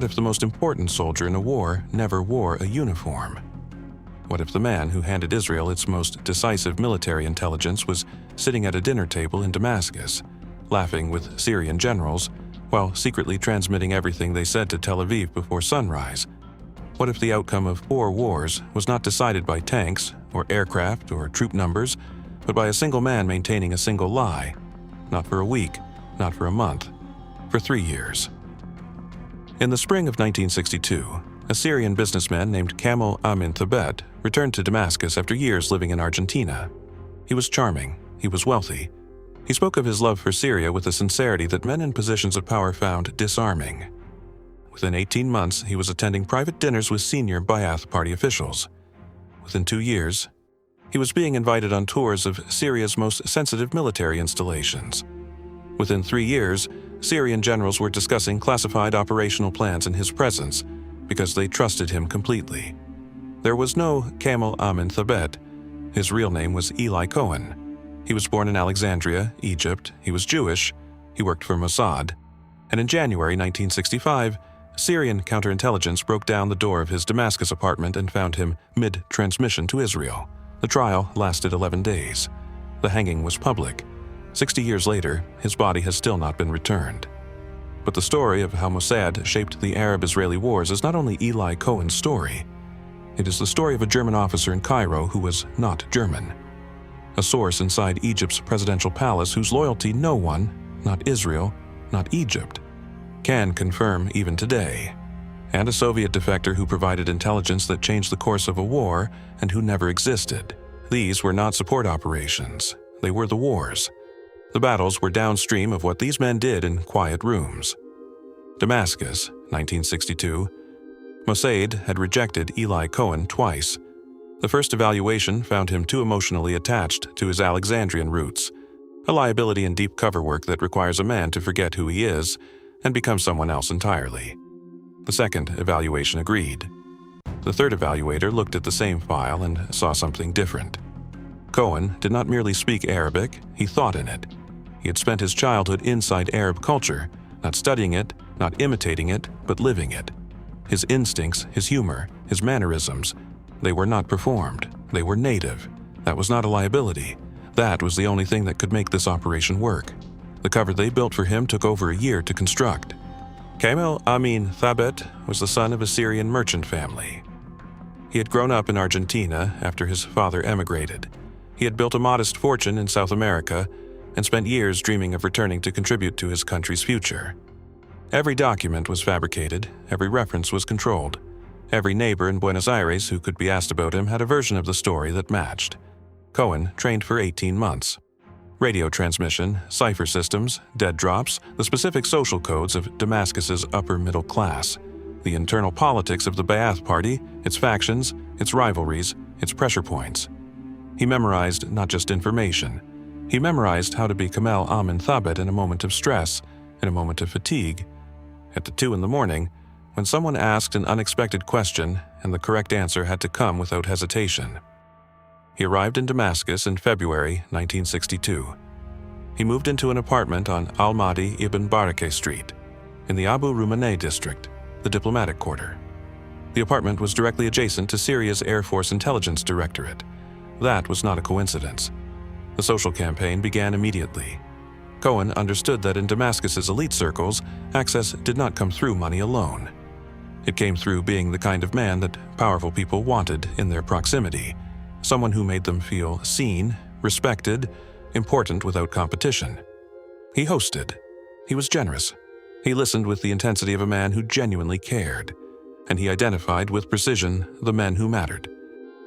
What if the most important soldier in a war never wore a uniform? What if the man who handed Israel its most decisive military intelligence was sitting at a dinner table in Damascus, laughing with Syrian generals, while secretly transmitting everything they said to Tel Aviv before sunrise? What if the outcome of 4 wars was not decided by tanks, or aircraft, or troop numbers, but by a single man maintaining a single lie? Not for a week, not for a month, for 3 years. In the spring of 1962, a Syrian businessman named Kamel Amin Thabet returned to Damascus after years living in Argentina. He was charming, he was wealthy. He spoke of his love for Syria with a sincerity that men in positions of power found disarming. Within 18 months, he was attending private dinners with senior Ba'ath Party officials. Within 2 years, he was being invited on tours of Syria's most sensitive military installations. Within 3 years, Syrian generals were discussing classified operational plans in his presence because they trusted him completely. There was no Kamel Amin Thabet. His real name was Eli Cohen. He was born in Alexandria, Egypt. He was Jewish. He worked for Mossad. And in January 1965, Syrian counterintelligence broke down the door of his Damascus apartment and found him mid-transmission to Israel. The trial lasted 11 days. The hanging was public. 60 years later, his body has still not been returned. But the story of how Mossad shaped the Arab-Israeli wars is not only Eli Cohen's story. It is the story of a German officer in Cairo who was not German. A source inside Egypt's presidential palace whose loyalty no one, not Israel, not Egypt, can confirm even today. And a Soviet defector who provided intelligence that changed the course of a war and who never existed. These were not support operations. They were the wars. The battles were downstream of what these men did in quiet rooms. Damascus, 1962. Mossad had rejected Eli Cohen twice. The first evaluation found him too emotionally attached to his Alexandrian roots, a liability in deep cover work that requires a man to forget who he is and become someone else entirely. The second evaluation agreed. The third evaluator looked at the same file and saw something different. Cohen did not merely speak Arabic, he thought in it. He had spent his childhood inside Arab culture, not studying it, not imitating it, but living it. His instincts, his humor, his mannerisms, they were not performed, they were native. That was not a liability. That was the only thing that could make this operation work. The cover they built for him took over a year to construct. Kamel Amin Thabet was the son of a Syrian merchant family. He had grown up in Argentina after his father emigrated. He had built a modest fortune in South America and spent years dreaming of returning to contribute to his country's future. Every document was fabricated, every reference was controlled. Every neighbor in Buenos Aires who could be asked about him had a version of the story that matched. Cohen trained for 18 months. Radio transmission, cipher systems, dead drops, the specific social codes of Damascus's upper middle class, the internal politics of the Ba'ath Party, its factions, its rivalries, its pressure points. He memorized not just information. He memorized how to be Kamel Amin Thabet in a moment of stress, in a moment of fatigue. At 2 a.m, when someone asked an unexpected question and the correct answer had to come without hesitation. He arrived in Damascus in February 1962. He moved into an apartment on Al-Mahdi ibn Barakeh Street, in the Abu Rumaneh district, the diplomatic quarter. The apartment was directly adjacent to Syria's Air Force Intelligence Directorate. That was not a coincidence. The social campaign began immediately. Cohen understood that in Damascus's elite circles, access did not come through money alone. It came through being the kind of man that powerful people wanted in their proximity, someone who made them feel seen, respected, important without competition. He hosted. He was generous. He listened with the intensity of a man who genuinely cared, and he identified with precision the men who mattered.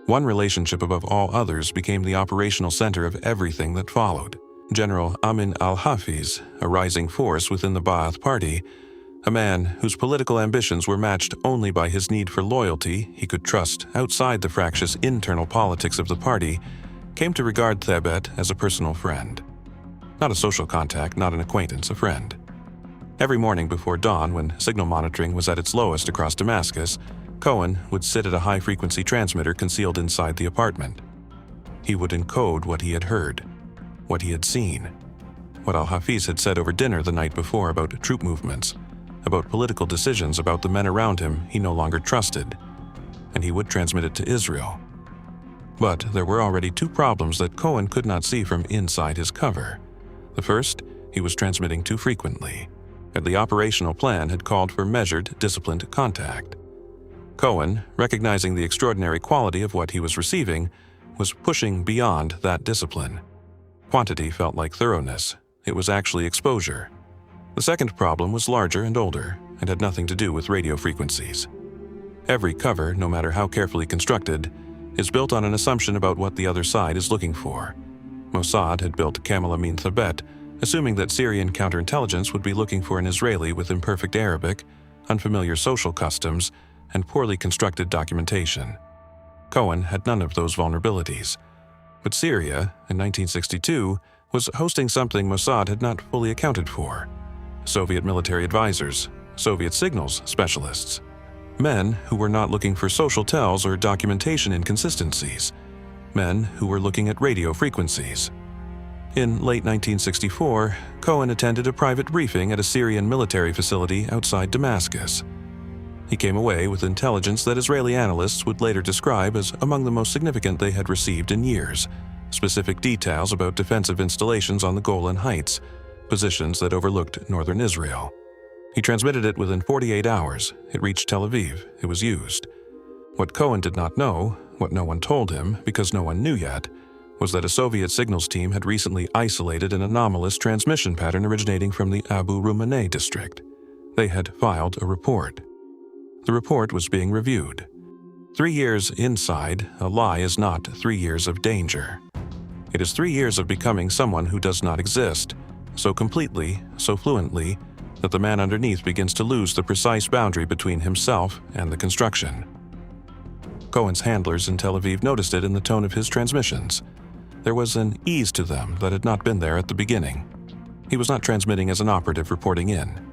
One relationship above all others became the operational center of everything that followed. General Amin al-Hafiz, a rising force within the Ba'ath Party, a man whose political ambitions were matched only by his need for loyalty he could trust outside the fractious internal politics of the party, came to regard Thabet as a personal friend. Not a social contact, not an acquaintance, a friend. Every morning before dawn, when signal monitoring was at its lowest across Damascus, Cohen would sit at a high-frequency transmitter concealed inside the apartment. He would encode what he had heard, what he had seen, what al-Hafiz had said over dinner the night before about troop movements, about political decisions about the men around him he no longer trusted, and he would transmit it to Israel. But there were already two problems that Cohen could not see from inside his cover. The first, he was transmitting too frequently, and the operational plan had called for measured, disciplined contact. Cohen, recognizing the extraordinary quality of what he was receiving, was pushing beyond that discipline. Quantity felt like thoroughness. It was actually exposure. The second problem was larger and older, and had nothing to do with radio frequencies. Every cover, no matter how carefully constructed, is built on an assumption about what the other side is looking for. Mossad had built Camel Amin Thabet, assuming that Syrian counterintelligence would be looking for an Israeli with imperfect Arabic, unfamiliar social customs, and poorly constructed documentation. Cohen had none of those vulnerabilities. But Syria, in 1962, was hosting something Mossad had not fully accounted for: Soviet military advisors, Soviet signals specialists, men who were not looking for social tells or documentation inconsistencies, men who were looking at radio frequencies. In late 1964, Cohen attended a private briefing at a Syrian military facility outside Damascus. He came away with intelligence that Israeli analysts would later describe as among the most significant they had received in years: specific details about defensive installations on the Golan Heights, positions that overlooked northern Israel. He transmitted it within 48 hours. It reached Tel Aviv. It was used. What Cohen did not know, what no one told him because no one knew yet, was that a Soviet signals team had recently isolated an anomalous transmission pattern originating from the Abu Rumaneh district. They had filed a report. The report was being reviewed. 3 years inside, a lie is not 3 years of danger. It is 3 years of becoming someone who does not exist, so completely, so fluently, that the man underneath begins to lose the precise boundary between himself and the construction. Cohen's handlers in Tel Aviv noticed it in the tone of his transmissions. There was an ease to them that had not been there at the beginning. He was not transmitting as an operative reporting in.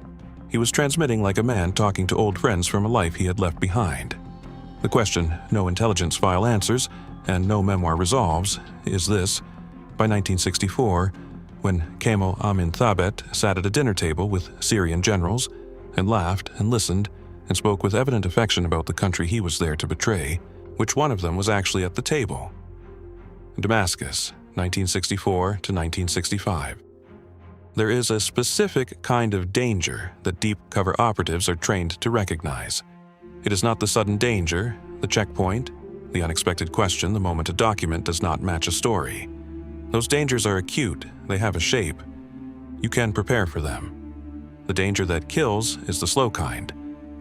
He was transmitting like a man talking to old friends from a life he had left behind. The question no intelligence file answers and no memoir resolves is this: by 1964, when Camel Amin Thabet sat at a dinner table with Syrian generals and laughed and listened and spoke with evident affection about the country he was there to betray, which one of them was actually at the table? Damascus, 1964 to 1965. There is a specific kind of danger that deep cover operatives are trained to recognize. It is not the sudden danger, the checkpoint, the unexpected question the moment a document does not match a story. Those dangers are acute, they have a shape. You can prepare for them. The danger that kills is the slow kind,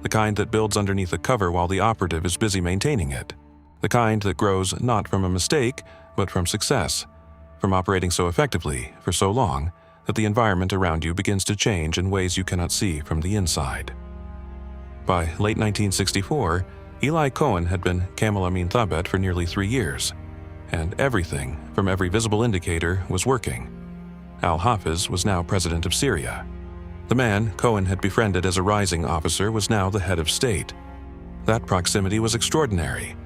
the kind that builds underneath a cover while the operative is busy maintaining it, the kind that grows not from a mistake, but from success, from operating so effectively for so long that the environment around you begins to change in ways you cannot see from the inside. By late 1964, Eli Cohen had been Camel Amin Thabet for nearly 3 years, and everything, from every visible indicator, was working. Al-Hafiz was now president of Syria. The man Cohen had befriended as a rising officer was now the head of state. That proximity was extraordinary.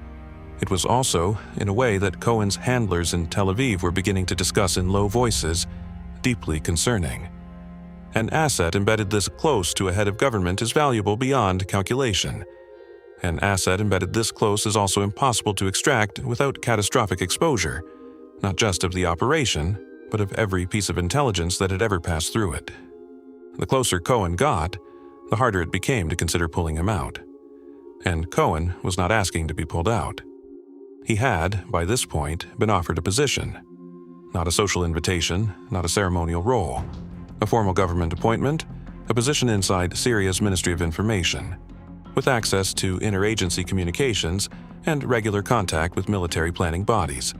It was also, in a way that Cohen's handlers in Tel Aviv were beginning to discuss in low voices, deeply concerning. An asset embedded this close to a head of government is valuable beyond calculation. An asset embedded this close is also impossible to extract without catastrophic exposure, not just of the operation, but of every piece of intelligence that had ever passed through it. The closer Cohen got, the harder it became to consider pulling him out. And Cohen was not asking to be pulled out. He had, by this point, been offered a position. Not a social invitation, not a ceremonial role. A formal government appointment, a position inside Syria's Ministry of Information, with access to interagency communications and regular contact with military planning bodies.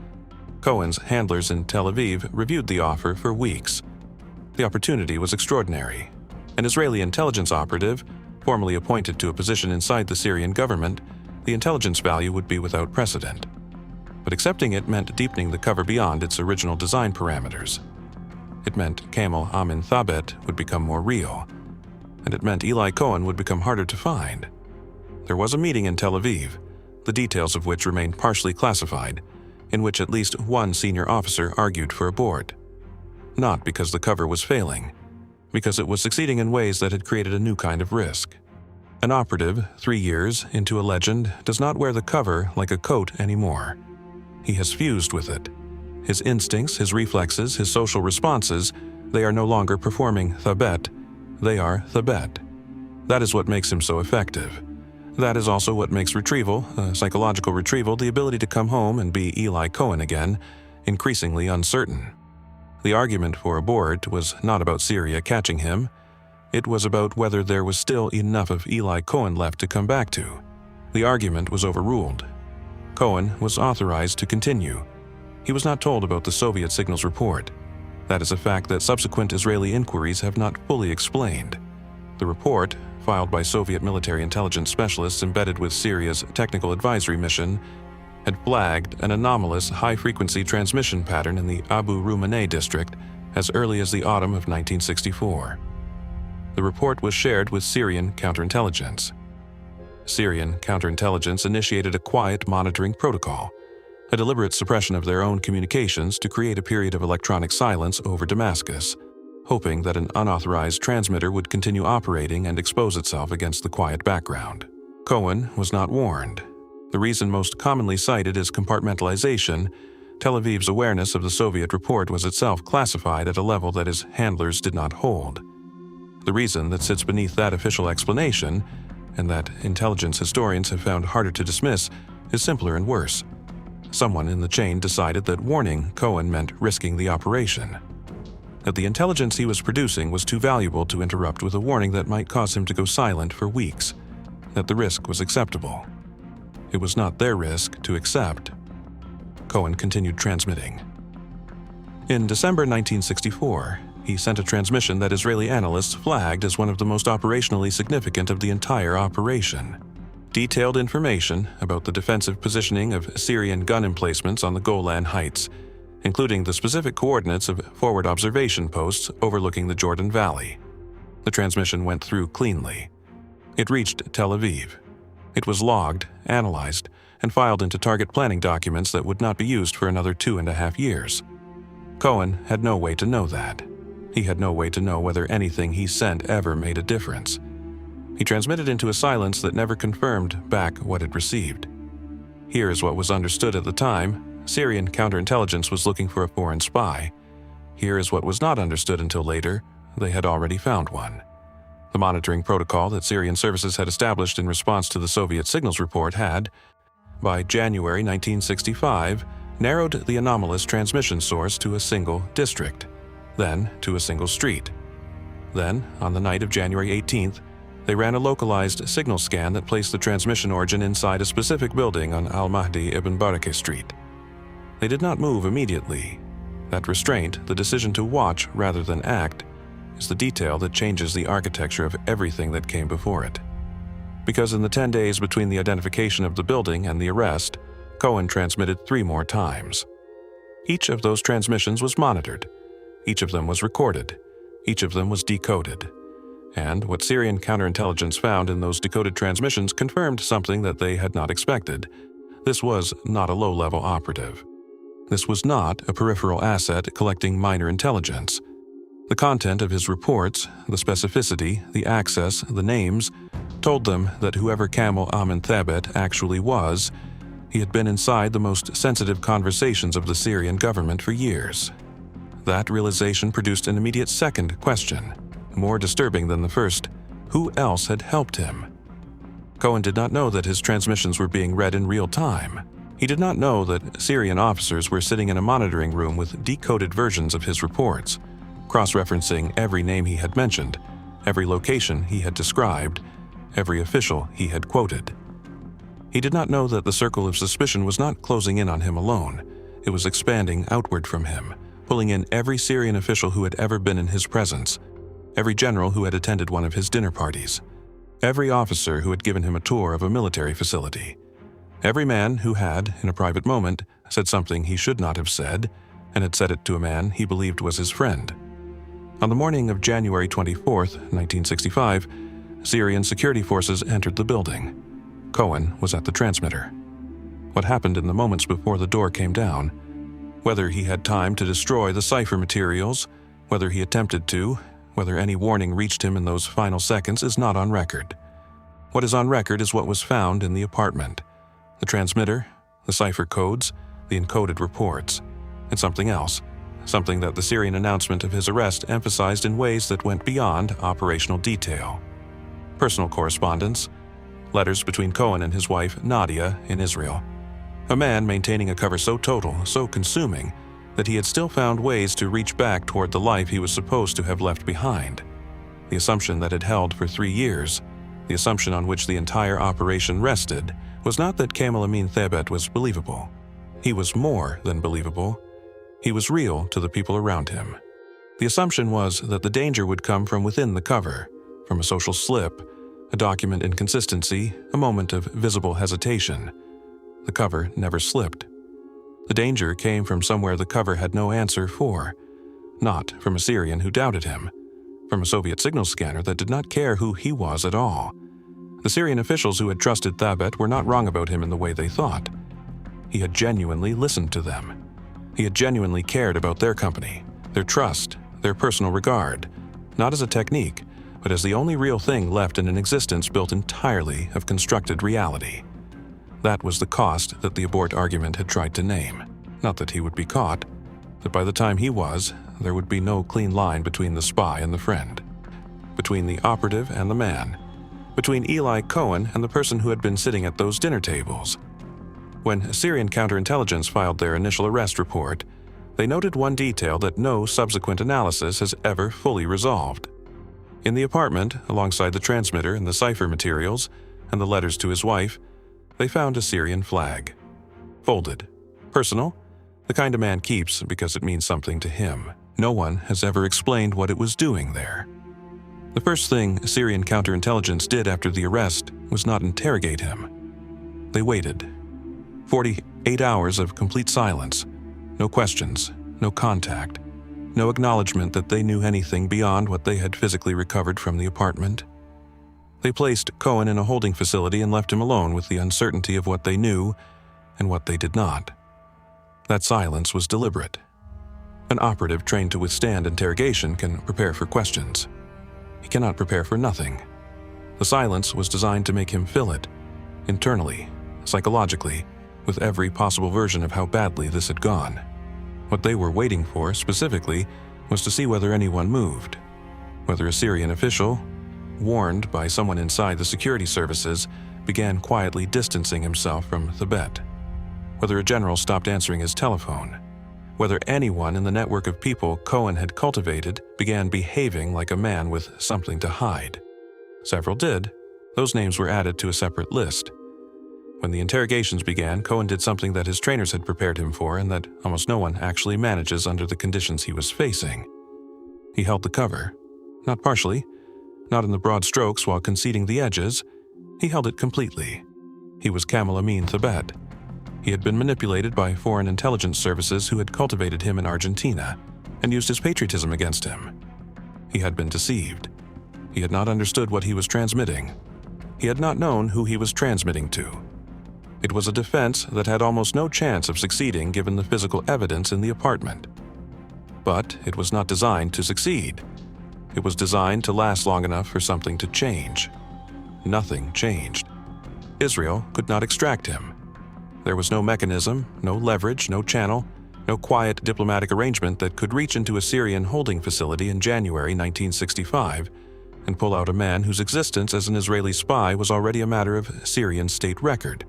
Cohen's handlers in Tel Aviv reviewed the offer for weeks. The opportunity was extraordinary. An Israeli intelligence operative, formally appointed to a position inside the Syrian government, the intelligence value would be without precedent. But accepting it meant deepening the cover beyond its original design parameters. It meant Camel Amin Thabet would become more real, and it meant Eli Cohen would become harder to find. There was a meeting in Tel Aviv, the details of which remained partially classified, in which at least one senior officer argued for abort. Not because the cover was failing, because it was succeeding in ways that had created a new kind of risk. An operative, 3 years into a legend, does not wear the cover like a coat anymore. He has fused with it. His instincts, his reflexes, his social responses, they are no longer performing thabet, they are thabet. That is what makes him so effective. That is also what makes retrieval, psychological retrieval, the ability to come home and be Eli Cohen again, increasingly uncertain. The argument for abort was not about Syria catching him. It was about whether there was still enough of Eli Cohen left to come back to. The argument was overruled. Cohen was authorized to continue. He was not told about the Soviet signals report. That is a fact that subsequent Israeli inquiries have not fully explained. The report, filed by Soviet military intelligence specialists embedded with Syria's technical advisory mission, had flagged an anomalous high-frequency transmission pattern in the Abu Rumaneh district as early as the autumn of 1964. The report was shared with Syrian counterintelligence. Syrian counterintelligence initiated a quiet monitoring protocol, a deliberate suppression of their own communications to create a period of electronic silence over Damascus, hoping that an unauthorized transmitter would continue operating and expose itself against the quiet background. Cohen was not warned. The reason most commonly cited is compartmentalization. Tel Aviv's awareness of the Soviet report was itself classified at a level that his handlers did not hold. The reason that sits beneath that official explanation, and that intelligence historians have found harder to dismiss, is simpler and worse. Someone in the chain decided that warning Cohen meant risking the operation. That the intelligence he was producing was too valuable to interrupt with a warning that might cause him to go silent for weeks. That the risk was acceptable. It was not their risk to accept. Cohen continued transmitting. In December 1964, he sent a transmission that Israeli analysts flagged as one of the most operationally significant of the entire operation. Detailed information about the defensive positioning of Syrian gun emplacements on the Golan Heights, including the specific coordinates of forward observation posts overlooking the Jordan Valley. The transmission went through cleanly. It reached Tel Aviv. It was logged, analyzed, and filed into target planning documents that would not be used for another 2.5 years. Cohen had no way to know that. He had no way to know whether anything he sent ever made a difference. He transmitted into a silence that never confirmed back what it received. Here is what was understood at the time. Syrian counterintelligence was looking for a foreign spy. Here is what was not understood until later. They had already found one. The monitoring protocol that Syrian services had established in response to the Soviet signals report had, by January 1965, narrowed the anomalous transmission source to a single district, then to a single street. Then, on the night of January 18th, they ran a localized signal scan that placed the transmission origin inside a specific building on Al-Mahdi ibn Barakeh Street. They did not move immediately. That restraint, the decision to watch rather than act, is the detail that changes the architecture of everything that came before it. Because in the 10 days between the identification of the building and the arrest, Cohen transmitted 3 more times. Each of those transmissions was monitored. Each of them was recorded. Each of them was decoded. And what Syrian counterintelligence found in those decoded transmissions confirmed something that they had not expected. This was not a low-level operative. This was not a peripheral asset collecting minor intelligence. The content of his reports, the specificity, the access, the names, told them that whoever Kamel Amin Thabet actually was, he had been inside the most sensitive conversations of the Syrian government for years. That realization produced an immediate second question, more disturbing than the first: who else had helped him? Cohen did not know that his transmissions were being read in real time. He did not know that Syrian officers were sitting in a monitoring room with decoded versions of his reports, cross-referencing every name he had mentioned, every location he had described, every official he had quoted. He did not know that the circle of suspicion was not closing in on him alone. It was expanding outward from him, pulling in every Syrian official who had ever been in his presence, every general who had attended one of his dinner parties, every officer who had given him a tour of a military facility, every man who had, in a private moment, said something he should not have said, and had said it to a man he believed was his friend. On the morning of January 24, 1965, Syrian security forces entered the building. Cohen was at the transmitter. What happened in the moments before the door came down, whether he had time to destroy the cipher materials, whether he attempted to, Whether any warning reached him in those final seconds is not on record. What is on record is what was found in the apartment: the transmitter, the cipher codes, the encoded reports, and something else, something that the Syrian announcement of his arrest emphasized in ways that went beyond operational detail. Personal correspondence, letters between Cohen and his wife Nadia in Israel. A man maintaining a cover so total, so consuming, that he had still found ways to reach back toward the life he was supposed to have left behind. The assumption that had held for 3 years, the assumption on which the entire operation rested, was not that Kamel Amin Thebet was believable. He was more than believable. He was real to the people around him. The assumption was that the danger would come from within the cover, from a social slip, a document inconsistency, a moment of visible hesitation. The cover never slipped. The danger came from somewhere the cover had no answer for, not from a Syrian who doubted him, from a Soviet signal scanner that did not care who he was at all. The Syrian officials who had trusted Thabet were not wrong about him in the way they thought. He had genuinely listened to them. He had genuinely cared about their company, their trust, their personal regard, not as a technique, but as the only real thing left in an existence built entirely of constructed reality. That was the cost that the abort argument had tried to name. Not that he would be caught, that by the time he was, there would be no clean line between the spy and the friend, between the operative and the man, between Eli Cohen and the person who had been sitting at those dinner tables. When Syrian counterintelligence filed their initial arrest report, they noted one detail that no subsequent analysis has ever fully resolved. In the apartment, alongside the transmitter and the cipher materials and the letters to his wife, they found a Syrian flag. Folded. Personal, the kind a man keeps because it means something to him. No one has ever explained what it was doing there. The first thing Syrian counterintelligence did after the arrest was not interrogate him. They waited. 48 hours of complete silence. No questions, no contact, no acknowledgement that they knew anything beyond what they had physically recovered from the apartment. They placed Cohen in a holding facility and left him alone with the uncertainty of what they knew and what they did not. That silence was deliberate. An operative trained to withstand interrogation can prepare for questions. He cannot prepare for nothing. The silence was designed to make him fill it, internally, psychologically, with every possible version of how badly this had gone. What they were waiting for, specifically, was to see whether anyone moved, whether a Syrian official, warned by someone inside the security services, began quietly distancing himself from Thabet, whether a general stopped answering his telephone, whether anyone in the network of people Cohen had cultivated began behaving like a man with something to hide. Several did. Those names were added to a separate list. When the interrogations began, Cohen did something that his trainers had prepared him for and that almost no one actually manages under the conditions he was facing. He held the cover, not partially, not in the broad strokes while conceding the edges. He held it completely. He was Kamel Amin Thabet. He had been manipulated by foreign intelligence services who had cultivated him in Argentina and used his patriotism against him. He had been deceived. He had not understood what he was transmitting. He had not known who he was transmitting to. It was a defense that had almost no chance of succeeding given the physical evidence in the apartment. But it was not designed to succeed. It was designed to last long enough for something to change. Nothing changed. Israel could not extract him. There was no mechanism, no leverage, no channel, no quiet diplomatic arrangement that could reach into a Syrian holding facility in January 1965 and pull out a man whose existence as an Israeli spy was already a matter of Syrian state record.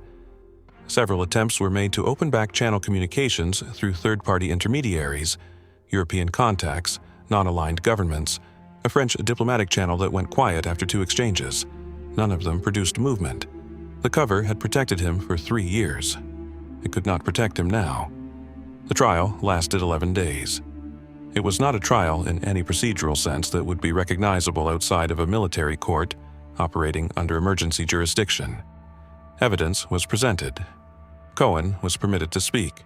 Several attempts were made to open back channel communications through third-party intermediaries, European contacts, non-aligned governments, a French diplomatic channel that went quiet after 2 exchanges. None of them produced movement. The cover had protected him for 3 years. It could not protect him now. The trial lasted 11 days. It was not a trial in any procedural sense that would be recognizable outside of a military court operating under emergency jurisdiction. Evidence was presented. Cohen was permitted to speak.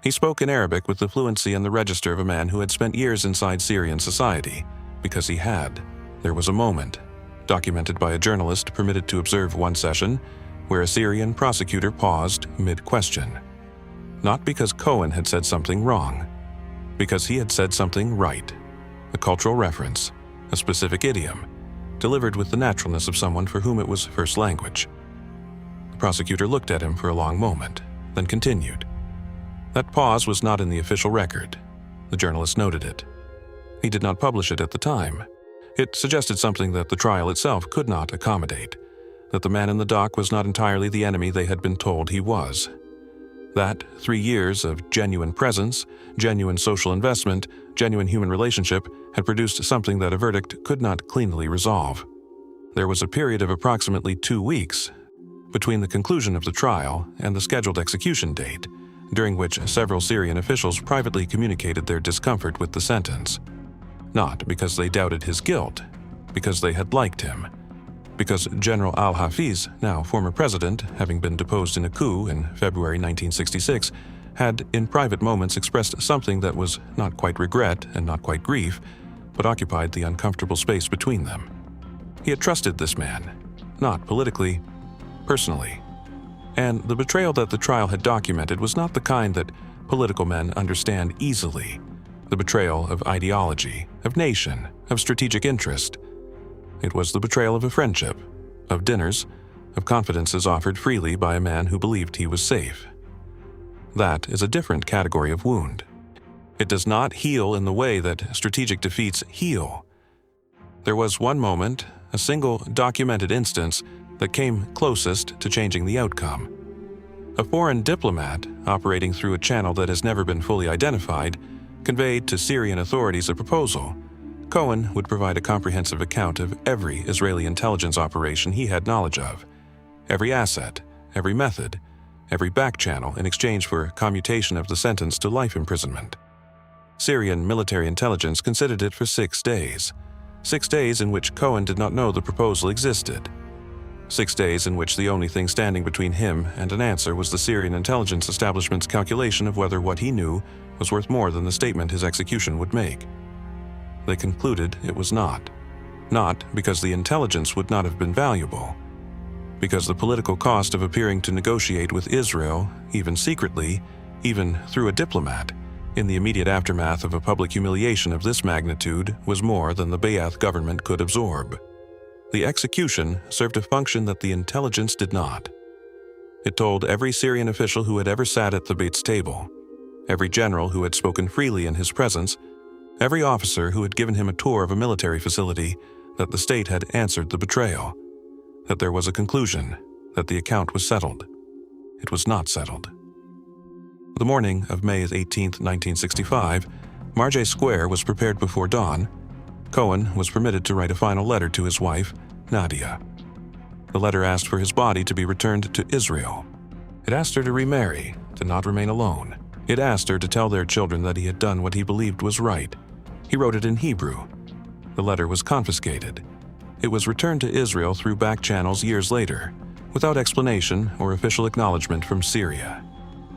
He spoke in Arabic with the fluency and the register of a man who had spent years inside Syrian society, because he had. There was a moment, documented by a journalist permitted to observe one session, where a Syrian prosecutor paused mid-question. Not because Cohen had said something wrong, because he had said something right. A cultural reference, a specific idiom, delivered with the naturalness of someone for whom it was first language. The prosecutor looked at him for a long moment, then continued. That pause was not in the official record. The journalist noted it. He did not publish it at the time. It suggested something that the trial itself could not accommodate, that the man in the dock was not entirely the enemy they had been told he was. That 3 years of genuine presence, genuine social investment, genuine human relationship had produced something that a verdict could not cleanly resolve. There was a period of approximately 2 weeks between the conclusion of the trial and the scheduled execution date, during which several Syrian officials privately communicated their discomfort with the sentence. Not because they doubted his guilt, because they had liked him. Because General al-Hafiz, now former president, having been deposed in a coup in February 1966, had in private moments expressed something that was not quite regret and not quite grief, but occupied the uncomfortable space between them. He had trusted this man, not politically, personally. And the betrayal that the trial had documented was not the kind that political men understand easily. The betrayal of ideology, of nation, of strategic interest. It was the betrayal of a friendship, of dinners, of confidences offered freely by a man who believed he was safe. That is a different category of wound. It does not heal in the way that strategic defeats heal. There was one moment, a single documented instance, that came closest to changing the outcome. A foreign diplomat, operating through a channel that has never been fully identified, conveyed to Syrian authorities a proposal. Cohen would provide a comprehensive account of every Israeli intelligence operation he had knowledge of, every asset, every method, every back channel in exchange for commutation of the sentence to life imprisonment. Syrian military intelligence considered it for 6 days. 6 days in which Cohen did not know the proposal existed. 6 days in which the only thing standing between him and an answer was the Syrian intelligence establishment's calculation of whether what he knew was worth more than the statement his execution would make. They concluded it was not. Not because the intelligence would not have been valuable. Because the political cost of appearing to negotiate with Israel, even secretly, even through a diplomat, in the immediate aftermath of a public humiliation of this magnitude was more than the Ba'ath government could absorb. The execution served a function that the intelligence did not. It told every Syrian official who had ever sat at the Bates table, every general who had spoken freely in his presence, every officer who had given him a tour of a military facility, that the state had answered the betrayal, that there was a conclusion, that the account was settled. It was not settled. The morning of May 18, 1965, Marjay Square was prepared before dawn. Cohen was permitted to write a final letter to his wife, Nadia. The letter asked for his body to be returned to Israel. It asked her to remarry, to not remain alone. It asked her to tell their children that he had done what he believed was right. He wrote it in Hebrew. The letter was confiscated. It was returned to Israel through back channels years later, without explanation or official acknowledgement from Syria.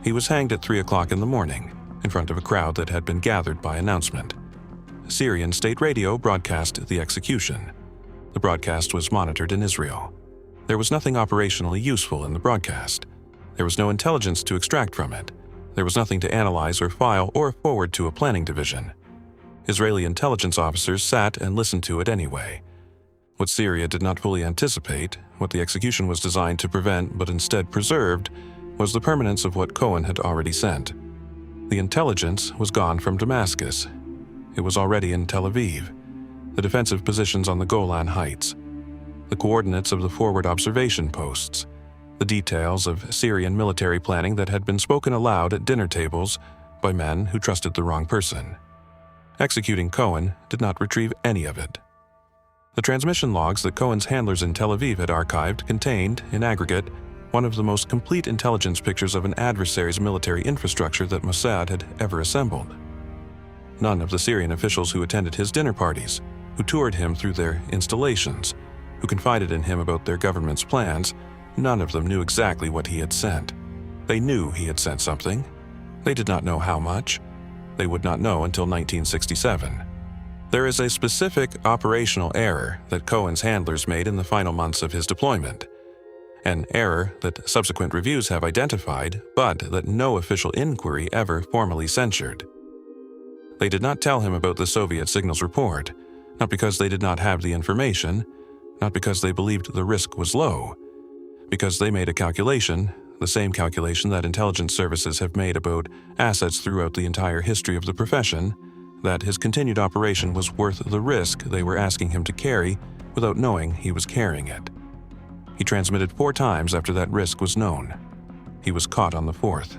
He was hanged at 3 o'clock in the morning, in front of a crowd that had been gathered by announcement. Syrian state radio broadcast the execution. The broadcast was monitored in Israel. There was nothing operationally useful in the broadcast. There was no intelligence to extract from it. There was nothing to analyze or file or forward to a planning division. Israeli intelligence officers sat and listened to it anyway. What Syria did not fully anticipate, what the execution was designed to prevent but instead preserved, was the permanence of what Cohen had already sent. The intelligence was gone from Damascus. It was already in Tel Aviv, the defensive positions on the Golan Heights, the coordinates of the forward observation posts, the details of Syrian military planning that had been spoken aloud at dinner tables by men who trusted the wrong person. Executing Cohen did not retrieve any of it. The transmission logs that Cohen's handlers in Tel Aviv had archived contained, in aggregate, one of the most complete intelligence pictures of an adversary's military infrastructure that Mossad had ever assembled. None of the Syrian officials who attended his dinner parties, who toured him through their installations, who confided in him about their government's plans, none of them knew exactly what he had sent. They knew he had sent something. They did not know how much. They would not know until 1967. There is a specific operational error that Cohen's handlers made in the final months of his deployment. An error that subsequent reviews have identified, but that no official inquiry ever formally censured. They did not tell him about the Soviet signals report. Not because they did not have the information, not because they believed the risk was low, because they made a calculation, the same calculation that intelligence services have made about assets throughout the entire history of the profession, that his continued operation was worth the risk they were asking him to carry without knowing he was carrying it. He transmitted 4 times after that risk was known. He was caught on the 4th.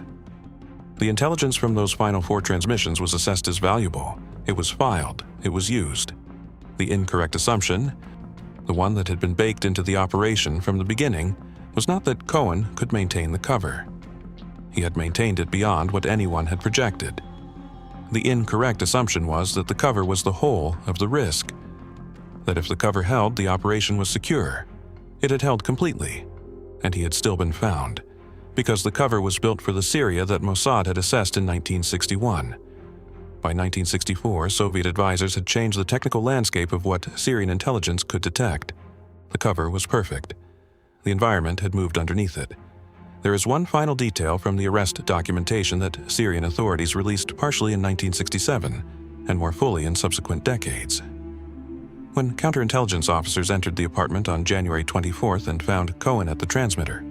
The intelligence from those final 4 transmissions was assessed as valuable. It was filed. It was used. The incorrect assumption, the one that had been baked into the operation from the beginning, was not that Cohen could maintain the cover. He had maintained it beyond what anyone had projected. The incorrect assumption was that the cover was the whole of the risk, that if the cover held, the operation was secure. It had held completely, and he had still been found, because the cover was built for the Syria that Mossad had assessed in 1961. By 1964, Soviet advisors had changed the technical landscape of what Syrian intelligence could detect. The cover was perfect. The environment had moved underneath it. There is one final detail from the arrest documentation that Syrian authorities released partially in 1967 and more fully in subsequent decades. When counterintelligence officers entered the apartment on January 24th and found Cohen at the transmitter,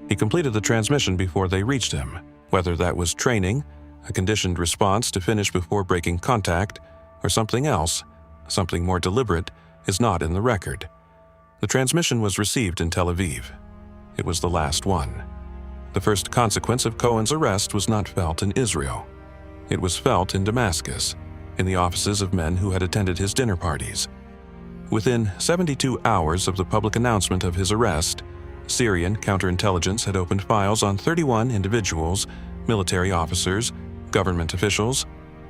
he completed the transmission before they reached him. Whether that was training, a conditioned response to finish before breaking contact, or something else, something more deliberate, is not in the record. The transmission was received in Tel Aviv. It was the last one. The first consequence of Cohen's arrest was not felt in Israel. It was felt in Damascus, in the offices of men who had attended his dinner parties. Within 72 hours of the public announcement of his arrest, Syrian counterintelligence had opened files on 31 individuals, military officers, government officials,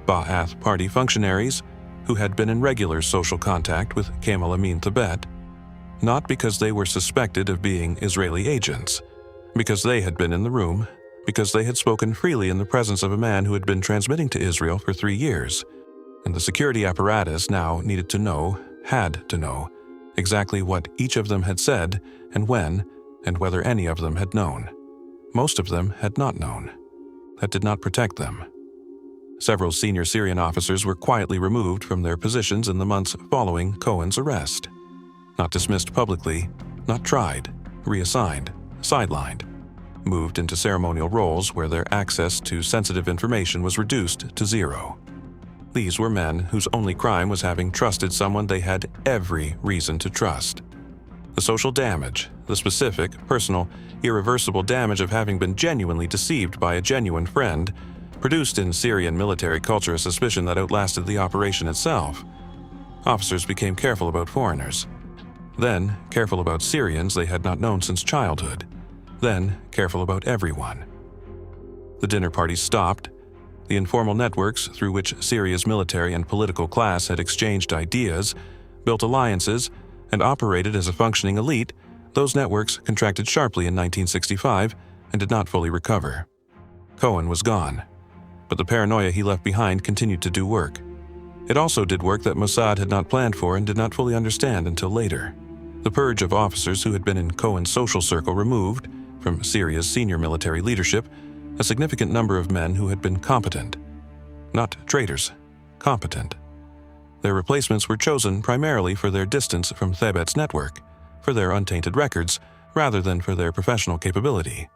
Ba'ath Party functionaries, who had been in regular social contact with Kamal Amin Thabet, not because they were suspected of being Israeli agents, because they had been in the room, because they had spoken freely in the presence of a man who had been transmitting to Israel for 3 years, and the security apparatus now needed to know, had to know, exactly what each of them had said and when, and whether any of them had known. Most of them had not known. That did not protect them. Several senior Syrian officers were quietly removed from their positions in the months following Cohen's arrest. Not dismissed publicly, not tried, reassigned, sidelined, moved into ceremonial roles where their access to sensitive information was reduced to 0. These were men whose only crime was having trusted someone they had every reason to trust. The social damage, the specific, personal, irreversible damage of having been genuinely deceived by a genuine friend, produced in Syrian military culture a suspicion that outlasted the operation itself. Officers became careful about foreigners. Then, careful about Syrians they had not known since childhood. Then, careful about everyone. The dinner parties stopped. The informal networks through which Syria's military and political class had exchanged ideas, built alliances, and operated as a functioning elite, those networks contracted sharply in 1965 and did not fully recover. Cohen was gone, but the paranoia he left behind continued to do work. It also did work that Mossad had not planned for and did not fully understand until later. The purge of officers who had been in Cohen's social circle removed, from Syria's senior military leadership, a significant number of men who had been competent. Not traitors, competent. Their replacements were chosen primarily for their distance from Thabet's network, for their untainted records, rather than for their professional capability.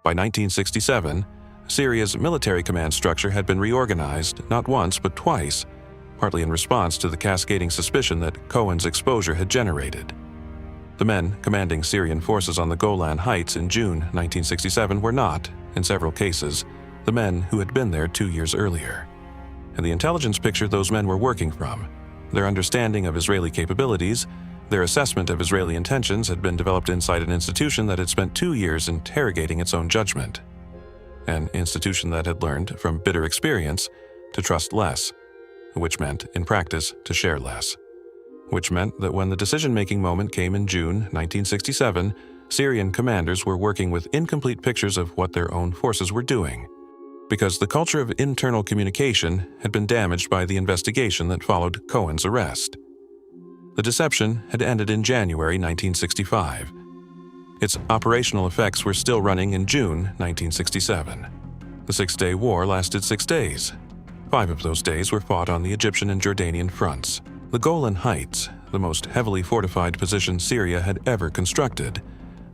By 1967, Syria's military command structure had been reorganized not once but twice, partly in response to the cascading suspicion that Cohen's exposure had generated. The men commanding Syrian forces on the Golan Heights in June 1967 were not, in several cases, the men who had been there 2 years earlier. And the intelligence picture those men were working from, their understanding of Israeli capabilities, their assessment of Israeli intentions had been developed inside an institution that had spent 2 years interrogating its own judgment. An institution that had learned, from bitter experience, to trust less, which meant, in practice, to share less. Which meant that when the decision-making moment came in June 1967, Syrian commanders were working with incomplete pictures of what their own forces were doing, because the culture of internal communication had been damaged by the investigation that followed Cohen's arrest. The deception had ended in January 1965. Its operational effects were still running in June 1967. The Six-Day War lasted 6 days. 5 of those days were fought on the Egyptian and Jordanian fronts. The Golan Heights, the most heavily fortified position Syria had ever constructed,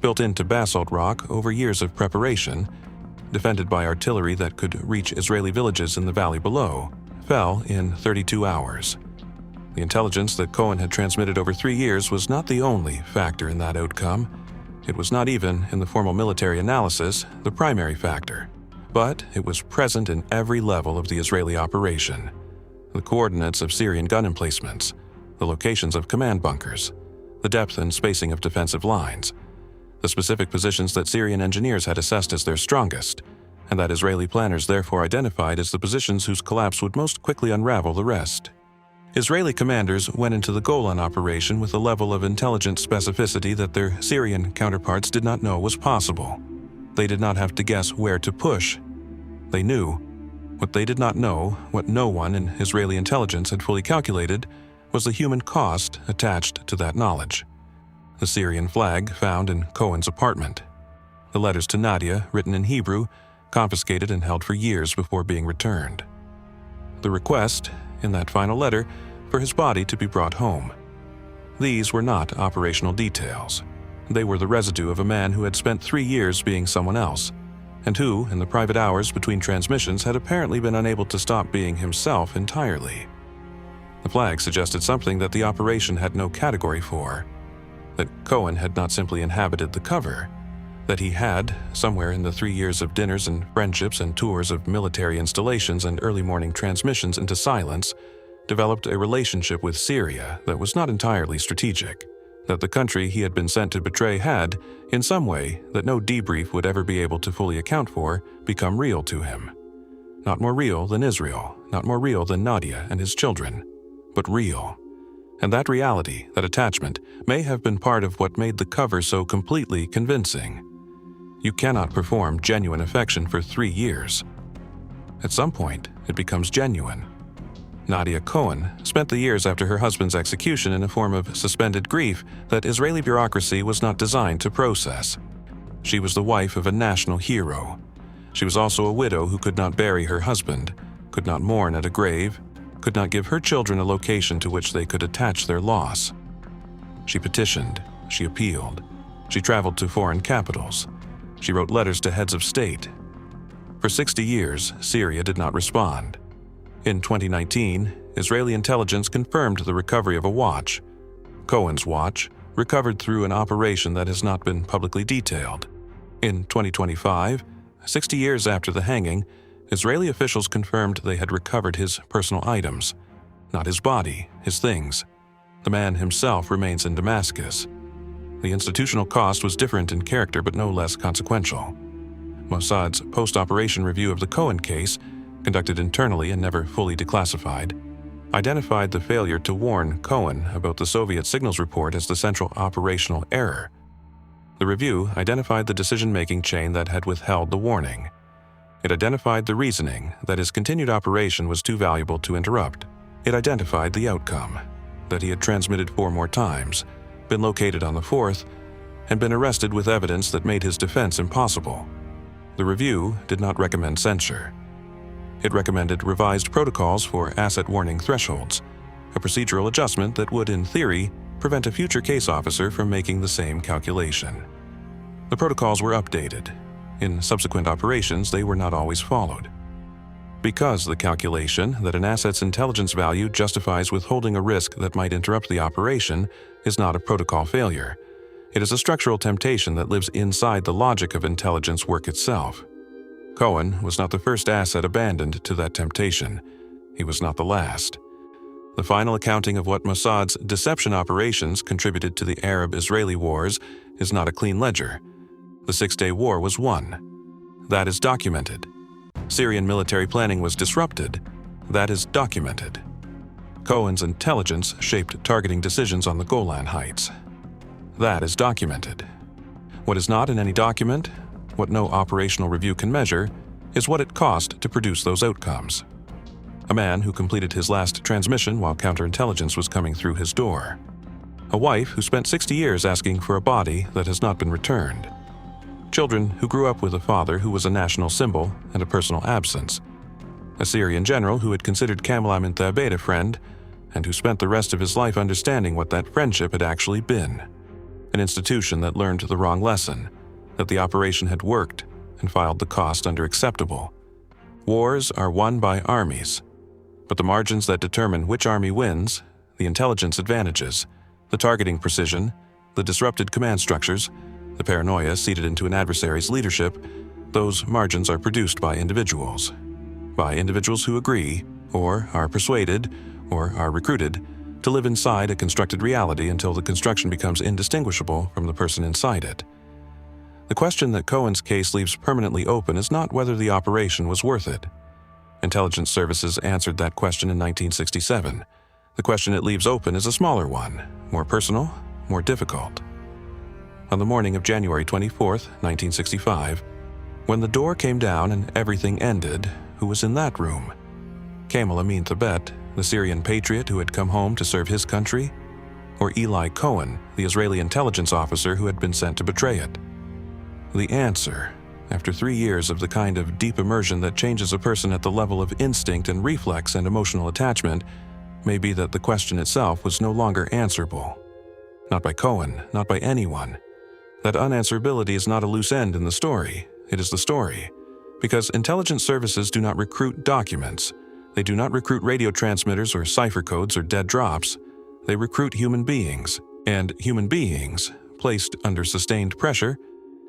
built into basalt rock over years of preparation, defended by artillery that could reach Israeli villages in the valley below, fell in 32 hours. The intelligence that Cohen had transmitted over 3 years was not the only factor in that outcome. It was not even, in the formal military analysis, the primary factor. But it was present in every level of the Israeli operation. The coordinates of Syrian gun emplacements, the locations of command bunkers, the depth and spacing of defensive lines, the specific positions that Syrian engineers had assessed as their strongest, and that Israeli planners therefore identified as the positions whose collapse would most quickly unravel the rest. Israeli commanders went into the Golan operation with a level of intelligence specificity that their Syrian counterparts did not know was possible. They did not have to guess where to push. They knew. What they did not know, what no one in Israeli intelligence had fully calculated, was the human cost attached to that knowledge. The Syrian flag found in Cohen's apartment. The letters to Nadia, written in Hebrew, confiscated and held for years before being returned. The request, in that final letter, for his body to be brought home. These were not operational details. They were the residue of a man who had spent 3 years being someone else, and who, in the private hours between transmissions, had apparently been unable to stop being himself entirely. The flag suggested something that the operation had no category for, that Cohen had not simply inhabited the cover, that he had, somewhere in the 3 years of dinners and friendships and tours of military installations and early morning transmissions into silence, developed a relationship with Syria that was not entirely strategic, that the country he had been sent to betray had, in some way that no debrief would ever be able to fully account for, become real to him. Not more real than Israel, not more real than Nadia and his children, but real. And that reality, that attachment, may have been part of what made the cover so completely convincing. You cannot perform genuine affection for 3 years. At some point, it becomes genuine. Nadia Cohen spent the years after her husband's execution in a form of suspended grief that Israeli bureaucracy was not designed to process. She was the wife of a national hero. She was also a widow who could not bury her husband, could not mourn at a grave, could not give her children a location to which they could attach their loss. She petitioned, she appealed, she traveled to foreign capitals, she wrote letters to heads of state. For 60 years, Syria did not respond. In 2019, Israeli intelligence confirmed the recovery of a watch, Cohen's watch, recovered through an operation that has not been publicly detailed. In 2025, 60 years after the hanging, Israeli officials confirmed they had recovered his personal items, not his body, his things. The man himself remains in Damascus. The institutional cost was different in character but no less consequential. Mossad's post-operation review of the Cohen case, conducted internally and never fully declassified, identified the failure to warn Cohen about the Soviet signals report as the central operational error. The review identified the decision-making chain that had withheld the warning. It identified the reasoning that his continued operation was too valuable to interrupt. It identified the outcome, that he had transmitted 4 more times, been located on the 4th, and been arrested with evidence that made his defense impossible. The review did not recommend censure. It recommended revised protocols for asset warning thresholds, a procedural adjustment that would, in theory, prevent a future case officer from making the same calculation. The protocols were updated. In subsequent operations, they were not always followed. Because the calculation that an asset's intelligence value justifies withholding a risk that might interrupt the operation is not a protocol failure. It is a structural temptation that lives inside the logic of intelligence work itself. Cohen was not the first asset abandoned to that temptation. He was not the last. The final accounting of what Mossad's deception operations contributed to the Arab-Israeli wars is not a clean ledger. The Six-Day War was won. That is documented. Syrian military planning was disrupted. That is documented. Cohen's intelligence shaped targeting decisions on the Golan Heights. That is documented. What is not in any document, what no operational review can measure, is what it cost to produce those outcomes. A man who completed his last transmission while counterintelligence was coming through his door. A wife who spent 60 years asking for a body that has not been returned. Children who grew up with a father who was a national symbol and a personal absence. A Syrian general who had considered Kamel Amin Thabet a friend and who spent the rest of his life understanding what that friendship had actually been. An institution that learned the wrong lesson, that the operation had worked, and filed the cost under acceptable. Wars are won by armies, but the margins that determine which army wins, the intelligence advantages, the targeting precision, the disrupted command structures, the paranoia seeded into an adversary's leadership, those margins are produced by individuals who agree, or are persuaded, or are recruited, to live inside a constructed reality until the construction becomes indistinguishable from the person inside it. The question that Cohen's case leaves permanently open is not whether the operation was worth it. Intelligence services answered that question in 1967. The question it leaves open is a smaller one, more personal, more difficult. On the morning of January 24, 1965, when the door came down and everything ended, who was in that room? Kamal Amin Thabet, the Syrian patriot who had come home to serve his country? Or Eli Cohen, the Israeli intelligence officer who had been sent to betray it? The answer, after 3 years of the kind of deep immersion that changes a person at the level of instinct and reflex and emotional attachment, may be that the question itself was no longer answerable. Not by Cohen, not by anyone. That unanswerability is not a loose end in the story, it is the story. Because intelligence services do not recruit documents. They do not recruit radio transmitters or cipher codes or dead drops. They recruit human beings, and human beings, placed under sustained pressure,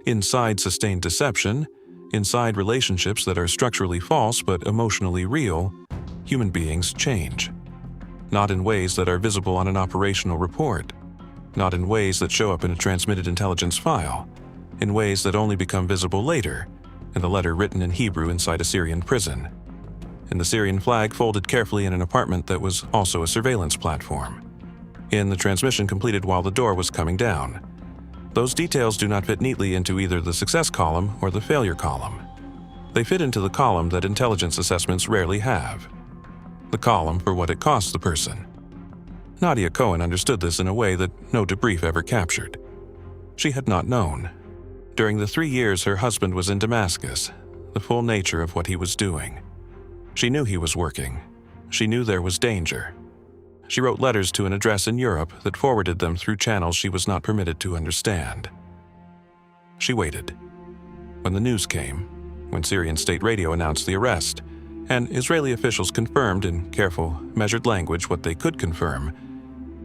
inside sustained deception, inside relationships that are structurally false but emotionally real, human beings change. Not in ways that are visible on an operational report. Not in ways that show up in a transmitted intelligence file. In ways that only become visible later, in the letter written in Hebrew inside a Syrian prison. In the Syrian flag folded carefully in an apartment that was also a surveillance platform. In the transmission completed while the door was coming down. Those details do not fit neatly into either the success column or the failure column. They fit into the column that intelligence assessments rarely have. The column for what it costs the person. Nadia Cohen understood this in a way that no debrief ever captured. She had not known. During the 3 years her husband was in Damascus, the full nature of what he was doing. She knew he was working. She knew there was danger. She wrote letters to an address in Europe that forwarded them through channels she was not permitted to understand. She waited. When the news came, when Syrian state radio announced the arrest, and Israeli officials confirmed in careful, measured language what they could confirm,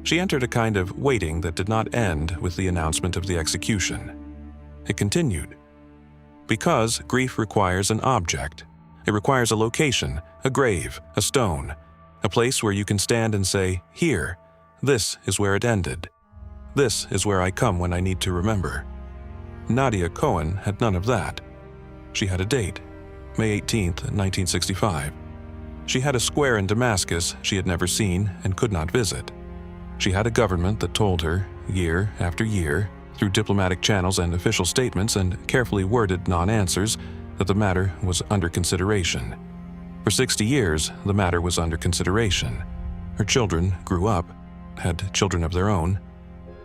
she entered a kind of waiting that did not end with the announcement of the execution. It continued. Because grief requires an object. It requires a location, a grave, a stone, a place where you can stand and say, "Here, this is where it ended. This is where I come when I need to remember." Nadia Cohen had none of that. She had a date, May 18, 1965. She had a square in Damascus she had never seen and could not visit. She had a government that told her, year after year, through diplomatic channels and official statements and carefully worded non-answers, that the matter was under consideration. For 60 years, the matter was under consideration. Her children grew up, had children of their own.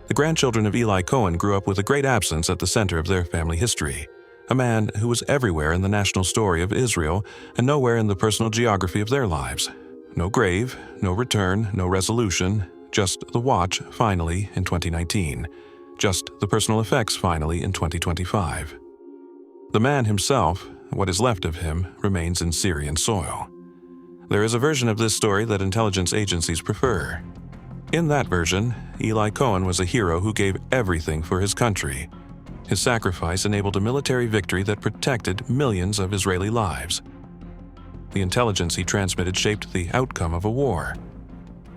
The grandchildren of Eli Cohen grew up with a great absence at the center of their family history, a man who was everywhere in the national story of Israel and nowhere in the personal geography of their lives. No grave, no return, no resolution, just the watch, finally, in 2019. Just the personal effects, finally, in 2025. The man himself, what is left of him, remains in Syrian soil. There is a version of this story that intelligence agencies prefer. In that version, Eli Cohen was a hero who gave everything for his country. His sacrifice enabled a military victory that protected millions of Israeli lives. The intelligence he transmitted shaped the outcome of a war.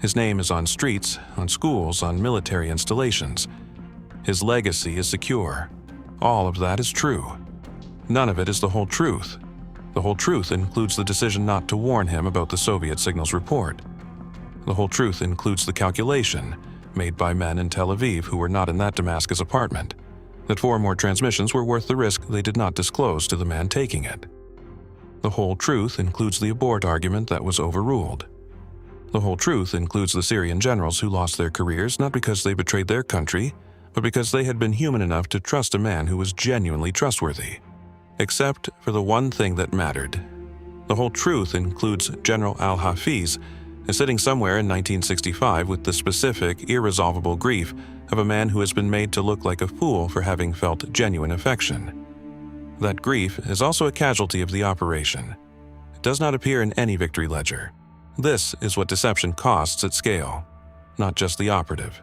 His name is on streets, on schools, on military installations. His legacy is secure. All of that is true. None of it is the whole truth. The whole truth includes the decision not to warn him about the Soviet signals report. The whole truth includes the calculation, made by men in Tel Aviv who were not in that Damascus apartment, that 4 more transmissions were worth the risk they did not disclose to the man taking it. The whole truth includes the abort argument that was overruled. The whole truth includes the Syrian generals who lost their careers not because they betrayed their country, but because they had been human enough to trust a man who was genuinely trustworthy. Except for the one thing that mattered. The whole truth includes General al-Hafiz, is sitting somewhere in 1965 with the specific, irresolvable grief of a man who has been made to look like a fool for having felt genuine affection. That grief is also a casualty of the operation. It does not appear in any victory ledger. This is what deception costs at scale. Not just the operative.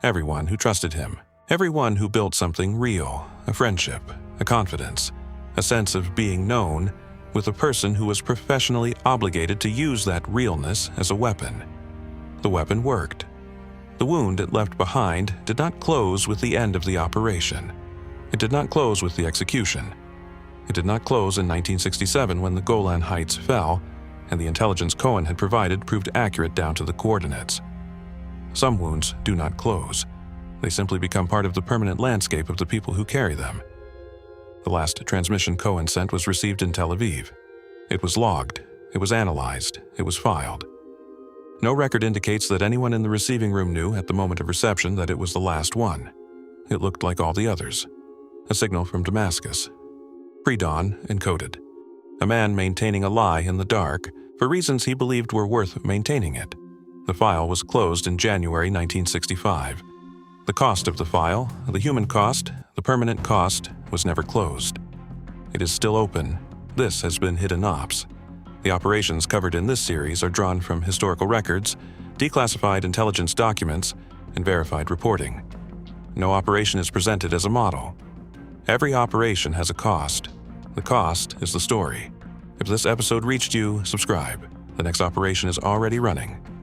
Everyone who trusted him. Everyone who built something real, a friendship, a confidence, a sense of being known, with a person who was professionally obligated to use that realness as a weapon. The weapon worked. The wound it left behind did not close with the end of the operation. It did not close with the execution. It did not close in 1967 when the Golan Heights fell, and the intelligence Cohen had provided proved accurate down to the coordinates. Some wounds do not close. They simply become part of the permanent landscape of the people who carry them. The last transmission Cohen sent was received in Tel Aviv. It was logged, it was analyzed, it was filed. No record indicates that anyone in the receiving room knew at the moment of reception that it was the last one. It looked like all the others. A signal from Damascus. Pre-dawn, encoded. A man maintaining a lie in the dark for reasons he believed were worth maintaining it. The file was closed in January 1965. The cost of the file, the human cost, the permanent cost, was never closed. It is still open. This has been hidden ops. The operations covered in this series are drawn from historical records, declassified intelligence documents, and verified reporting. No operation is presented as a model. Every operation has a cost. The cost is the story. If this episode reached you, subscribe. The next operation is already running.